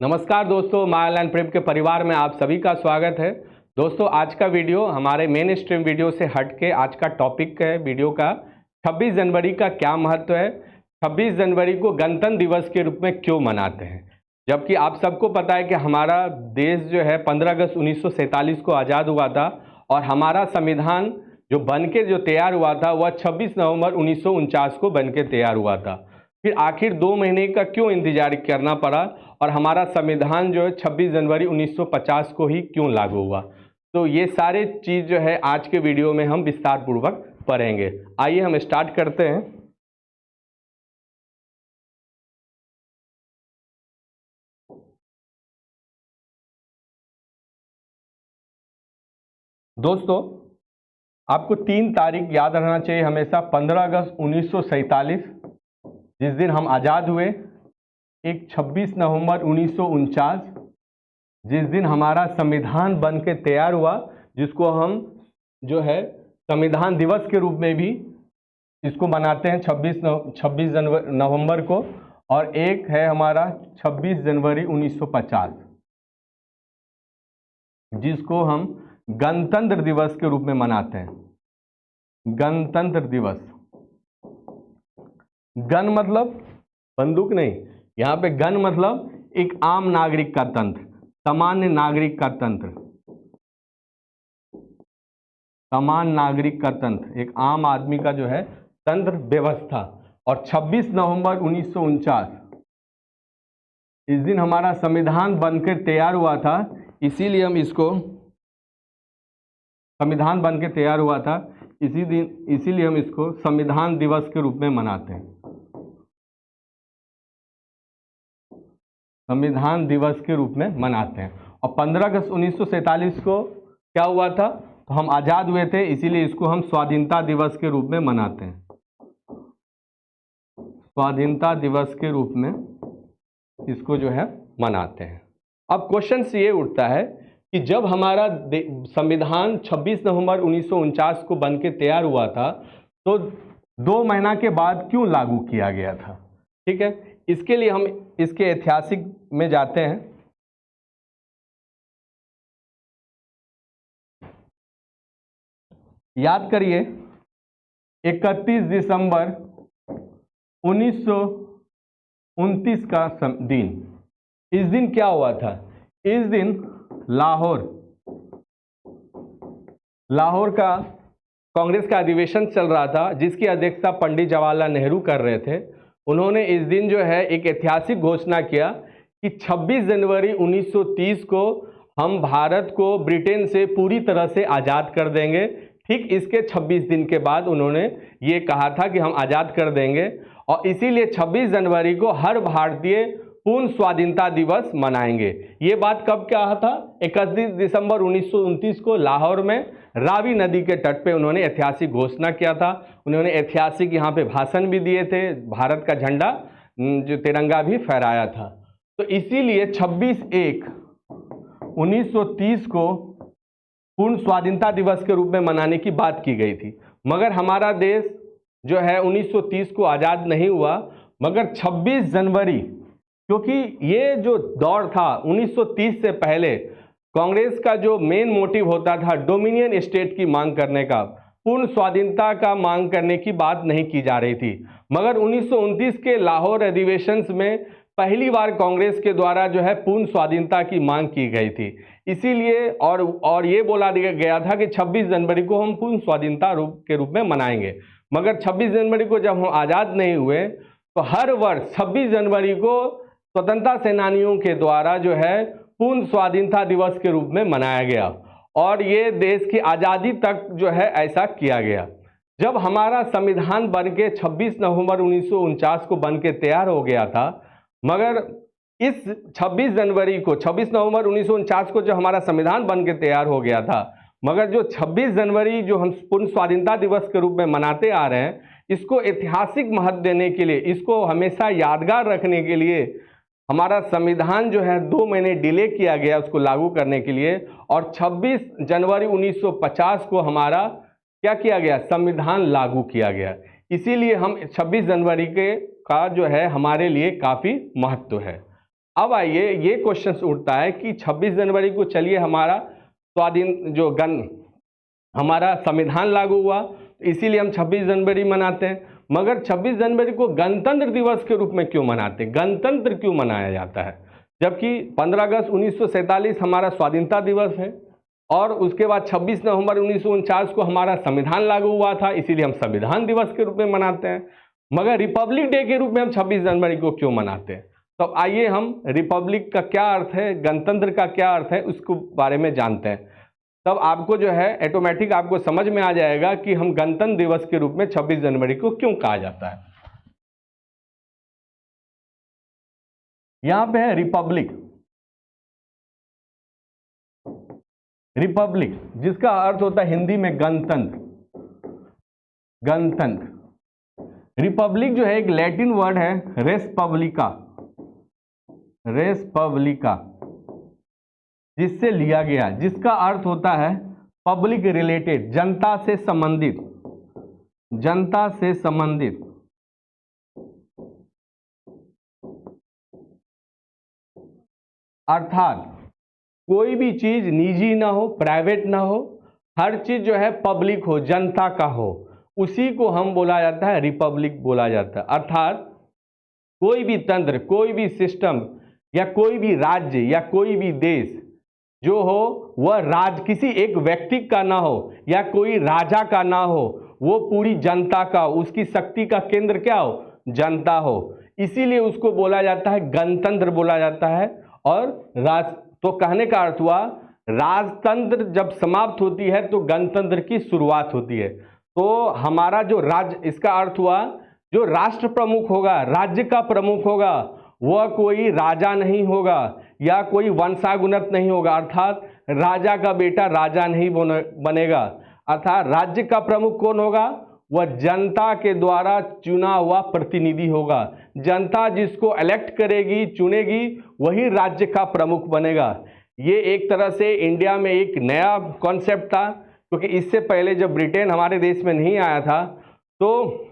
नमस्कार दोस्तों, मायालैंड प्रेम के परिवार में आप सभी का स्वागत है। दोस्तों, आज का वीडियो हमारे मेन स्ट्रीम वीडियो से हट के आज का टॉपिक है वीडियो का 26 जनवरी का क्या महत्व है। 26 जनवरी को गणतंत्र दिवस के रूप में क्यों मनाते हैं, जबकि आप सबको पता है कि हमारा देश जो है 15 अगस्त 1947 को आज़ाद हुआ था और हमारा संविधान जो बन के जो तैयार हुआ था वह 26 नवंबर 1949 को बन के तैयार हुआ था। फिर आखिर 2 महीने का क्यों इंतजार करना पड़ा और हमारा संविधान जो है 26 जनवरी 1950 को ही क्यों लागू हुआ। तो ये सारे चीज़ जो है आज के वीडियो में हम विस्तार पूर्वक पढ़ेंगे। आइए हम स्टार्ट करते हैं। दोस्तों, आपको 3 तारीख याद रखना चाहिए हमेशा। 15 अगस्त 1947 जिस दिन हम आज़ाद हुए, एक 26 नवंबर 1949 जिस दिन हमारा संविधान बन के तैयार हुआ, जिसको हम जो है संविधान दिवस के रूप में भी इसको मनाते हैं 26 नवंबर को, और एक है हमारा 26 जनवरी 1950 जिसको हम गणतंत्र दिवस के रूप में मनाते हैं। गणतंत्र दिवस, गण मतलब बंदूक नहीं, यहाँ पे गण मतलब एक आम नागरिक का तंत्र, सामान्य नागरिक का तंत्र, सामान्य नागरिक का तंत्र, एक आम आदमी का जो है तंत्र व्यवस्था। और 26 नवंबर 1949 इस दिन हमारा संविधान बनकर तैयार हुआ था, इसीलिए हम इसको संविधान बनकर तैयार हुआ था इसीलिए हम इसको संविधान दिवस के रूप में मनाते हैं। संविधान दिवस के रूप में मनाते हैं। और 15 अगस्त 1947 को क्या हुआ था, तो हम आज़ाद हुए थे, इसीलिए इसको हम स्वाधीनता दिवस के रूप में मनाते हैं। स्वाधीनता दिवस के रूप में इसको जो है मनाते हैं। अब क्वेश्चन ये उठता है कि जब हमारा संविधान 26 नवंबर 1949 को बन के तैयार हुआ था, तो 2 महीना के बाद क्यों लागू किया गया था। ठीक है, इसके लिए हम इसके ऐतिहासिक में जाते हैं। याद करिए, 31 दिसंबर 1929 का दिन। इस दिन क्या हुआ था, इस दिन लाहौर का कांग्रेस का अधिवेशन चल रहा था, जिसकी अध्यक्षता पंडित जवाहरलाल नेहरू कर रहे थे। उन्होंने इस दिन जो है एक ऐतिहासिक घोषणा किया कि 26 जनवरी 1930 को हम भारत को ब्रिटेन से पूरी तरह से आज़ाद कर देंगे। ठीक इसके 26 दिन के बाद उन्होंने ये कहा था कि हम आज़ाद कर देंगे, और इसीलिए 26 जनवरी को हर भारतीय पूर्ण स्वाधीनता दिवस मनाएंगे। ये बात कब कहा था, 31 दिसंबर 1929 को लाहौर में रावी नदी के तट पे उन्होंने ऐतिहासिक घोषणा किया था। उन्होंने ऐतिहासिक यहाँ पे भाषण भी दिए थे, भारत का झंडा जो तिरंगा भी फहराया था। तो इसीलिए 26/1/1930 को पूर्ण स्वाधीनता दिवस के रूप में मनाने की बात की गई थी। मगर हमारा देश जो है 1930 को आज़ाद नहीं हुआ, मगर 26 जनवरी, क्योंकि ये जो दौर था 1930 से पहले कांग्रेस का जो मेन मोटिव होता था डोमिनियन स्टेट की मांग करने का, पूर्ण स्वाधीनता का मांग करने की बात नहीं की जा रही थी। मगर 1929 के लाहौर अधिवेशन में पहली बार कांग्रेस के द्वारा जो है पूर्ण स्वाधीनता की मांग की गई थी। इसीलिए और ये बोला गया था कि 26 जनवरी को हम पूर्ण स्वाधीनता के रूप में मनाएंगे। मगर 26 जनवरी को जब हम आज़ाद नहीं हुए, तो हर वर्ष 26 जनवरी को स्वतंत्रता सेनानियों के द्वारा जो है पूर्ण स्वाधीनता दिवस के रूप में मनाया गया, और ये देश की आज़ादी तक जो है ऐसा किया गया। जब हमारा संविधान बन के 26 नवंबर 1949 को बन के तैयार हो गया था, मगर इस 26 जनवरी को 26 नवंबर 1949 को जो हमारा संविधान बन के तैयार हो गया था, मगर जो 26 जनवरी जो हम पूर्ण स्वाधीनता दिवस के रूप में मनाते आ रहे हैं, इसको ऐतिहासिक महत्व देने के लिए, इसको हमेशा यादगार रखने के लिए हमारा संविधान जो है 2 महीने डिले किया गया उसको लागू करने के लिए, और 26 जनवरी 1950 को हमारा क्या किया गया, संविधान लागू किया गया। इसीलिए हम 26 जनवरी का जो है हमारे लिए काफ़ी महत्व है। अब आइए ये क्वेश्चन उठता है कि 26 जनवरी को चलिए हमारा स्वाधीन जो हमारा संविधान लागू हुआ, इसीलिए हम 26 जनवरी मनाते हैं। मगर 26 जनवरी को गणतंत्र दिवस के रूप में क्यों मनाते हैं, गणतंत्र क्यों मनाया जाता है, जबकि 15 अगस्त 1947 हमारा स्वाधीनता दिवस है और उसके बाद 26 नवंबर 1949 को हमारा संविधान लागू हुआ था, इसीलिए हम संविधान दिवस के रूप में मनाते हैं। मगर रिपब्लिक डे के रूप में हम 26 जनवरी को क्यों मनाते हैं? तो आइए हम रिपब्लिक का क्या अर्थ है, गणतंत्र का क्या अर्थ है, उसको बारे में जानते हैं। तब आपको जो है ऑटोमेटिक आपको समझ में आ जाएगा कि हम गणतंत्र दिवस के रूप में 26 जनवरी को क्यों कहा जाता है। यहां पे है रिपब्लिक, रिपब्लिक जिसका अर्थ होता है हिंदी में गणतंत्र, गणतंत्र। रिपब्लिक जो है एक लैटिन वर्ड है रेस पब्लिका, रेस पब्लिका, जिससे लिया गया, जिसका अर्थ होता है पब्लिक रिलेटेड, जनता से संबंधित, जनता से संबंधित। अर्थात कोई भी चीज निजी ना हो, प्राइवेट ना हो, हर चीज जो है पब्लिक हो, जनता का हो, उसी को हम बोला जाता है रिपब्लिक बोला जाता है। अर्थात कोई भी तंत्र, कोई भी सिस्टम या कोई भी राज्य या कोई भी देश जो हो वह किसी एक व्यक्ति का ना हो या कोई राजा का ना हो, वो पूरी जनता का, उसकी शक्ति का केंद्र क्या हो, जनता हो, इसीलिए उसको बोला जाता है गणतंत्र बोला जाता है। और तो कहने का अर्थ हुआ राजतंत्र जब समाप्त होती है तो गणतंत्र की शुरुआत होती है। तो हमारा जो राज्य, इसका अर्थ हुआ जो राष्ट्र प्रमुख होगा, राज्य का प्रमुख होगा, वह कोई राजा नहीं होगा या कोई वंशागुणत नहीं होगा, अर्थात राजा का बेटा राजा नहीं बनेगा। अर्थात राज्य का प्रमुख कौन होगा, वह जनता के द्वारा चुना हुआ प्रतिनिधि होगा। जनता जिसको इलेक्ट करेगी, चुनेगी, वही राज्य का प्रमुख बनेगा। ये एक तरह से इंडिया में एक नया कॉन्सेप्ट था, क्योंकि इससे पहले जब ब्रिटेन हमारे देश में नहीं आया था तो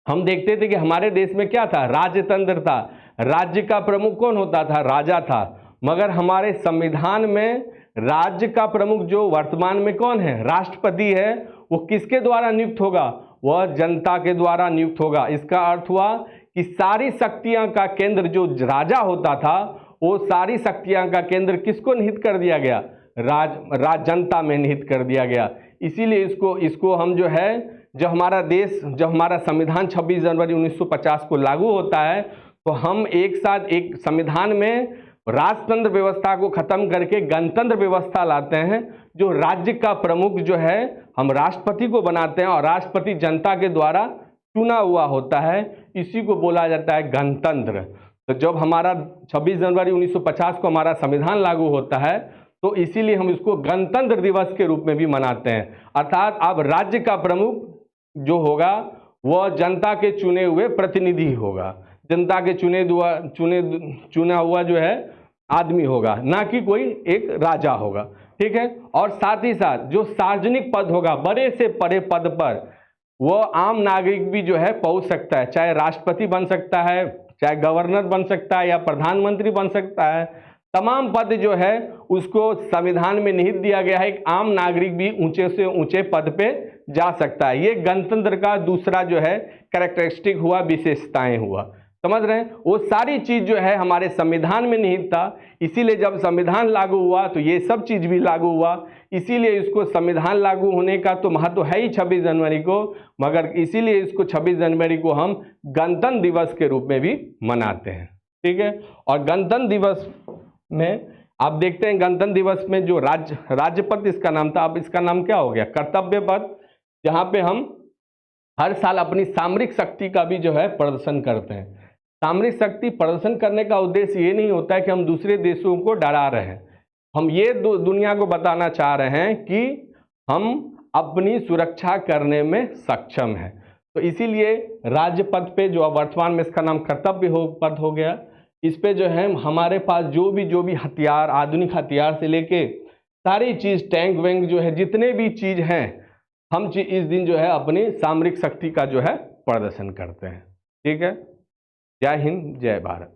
हम देखते थे कि हमारे देश में क्या था, राजतंत्र था, राज्य का प्रमुख कौन होता था, राजा था। मगर हमारे संविधान में राज्य का प्रमुख जो वर्तमान में कौन है, राष्ट्रपति है, वो किसके द्वारा नियुक्त होगा, वह जनता के द्वारा नियुक्त होगा। इसका अर्थ हुआ कि सारी शक्तियां का केंद्र जो राजा होता था, वो सारी शक्तियां का केंद्र किसको निहित कर दिया गया, जनता में निहित कर दिया गया। इसीलिए इसको हम जो है, जब हमारा देश, जब हमारा संविधान 26 जनवरी 1950 को लागू होता है, तो हम एक साथ एक संविधान में राजतंत्र व्यवस्था को खत्म करके गणतंत्र व्यवस्था लाते हैं, जो राज्य का प्रमुख जो है हम राष्ट्रपति को बनाते हैं और राष्ट्रपति जनता के द्वारा चुना हुआ होता है, इसी को बोला जाता है गणतंत्र। तो जब हमारा 26 जनवरी 1950 को हमारा संविधान लागू होता है, तो इसीलिए हम इसको गणतंत्र दिवस के रूप में भी मनाते हैं। अर्थात अब राज्य का प्रमुख जो होगा वह जनता के चुने हुए प्रतिनिधि होगा, जनता के चुना हुआ जो है आदमी होगा, ना कि कोई एक राजा होगा। ठीक है। और साथ ही साथ जो सार्वजनिक पद होगा, बड़े से बड़े पद पर वो आम नागरिक भी जो है पहुंच सकता है, चाहे राष्ट्रपति बन सकता है, चाहे गवर्नर बन सकता है या प्रधानमंत्री बन सकता है। तमाम पद जो है उसको संविधान में निहित दिया गया है, एक आम नागरिक भी ऊंचे से ऊंचे पद पे जा सकता है। ये गणतंत्र का दूसरा जो है कैरेक्टरिस्टिक हुआ, विशेषताएं हुआ। समझ रहे हैं, वो सारी चीज जो है हमारे संविधान में निहित था, इसीलिए जब संविधान लागू हुआ तो ये सब चीज भी लागू हुआ। इसीलिए इसको संविधान लागू होने का तो महत्व है ही 26 जनवरी को, मगर इसीलिए इसको 26 जनवरी को हम गणतंत्र दिवस के रूप में भी मनाते हैं। ठीक है। और गणतंत्र दिवस में आप देखते हैं, गणतंत्र दिवस में जो राज्यपथ इसका नाम था, अब इसका नाम क्या हो गया, कर्तव्य पथ, जहां पे हम हर साल अपनी सामरिक शक्ति का भी जो है प्रदर्शन करते हैं। सामरिक शक्ति प्रदर्शन करने का उद्देश्य ये नहीं होता है कि हम दूसरे देशों को डरा रहे हैं, हम ये दुनिया को बताना चाह रहे हैं कि हम अपनी सुरक्षा करने में सक्षम हैं। तो इसीलिए राजपथ पे जो वर्तमान में इसका नाम कर्तव्य पथ हो गया, इस पे जो है हमारे पास जो भी हथियार, आधुनिक हथियार से लेके सारी चीज, टैंक वैंक जो है, जितने भी चीज हैं, हम इस दिन जो है अपनी सामरिक शक्ति का जो है प्रदर्शन करते हैं। ठीक है। जय हिंद, जय भारत।